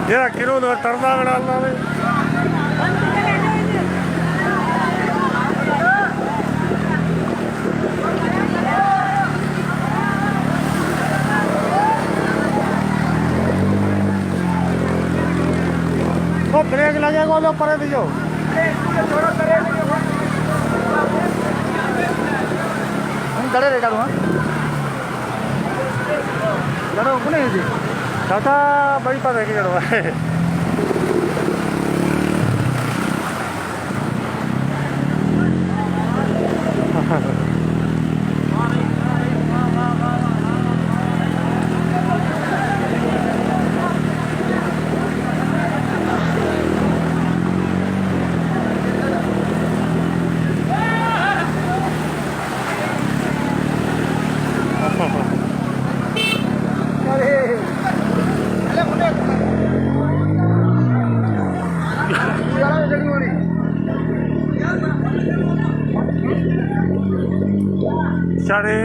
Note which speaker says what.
Speaker 1: ਜਿਹੜਾ ਕਿਰੋ ਨੂੰ ਤਰਦਾ ਗੜਾਲਾ ਵੇ वो ब्रेक लगेगा वो पर दीजिए
Speaker 2: गड़े रे डालू गड़ो कोने जी
Speaker 1: दादा बड़ी पता है कि जड़वा है सारे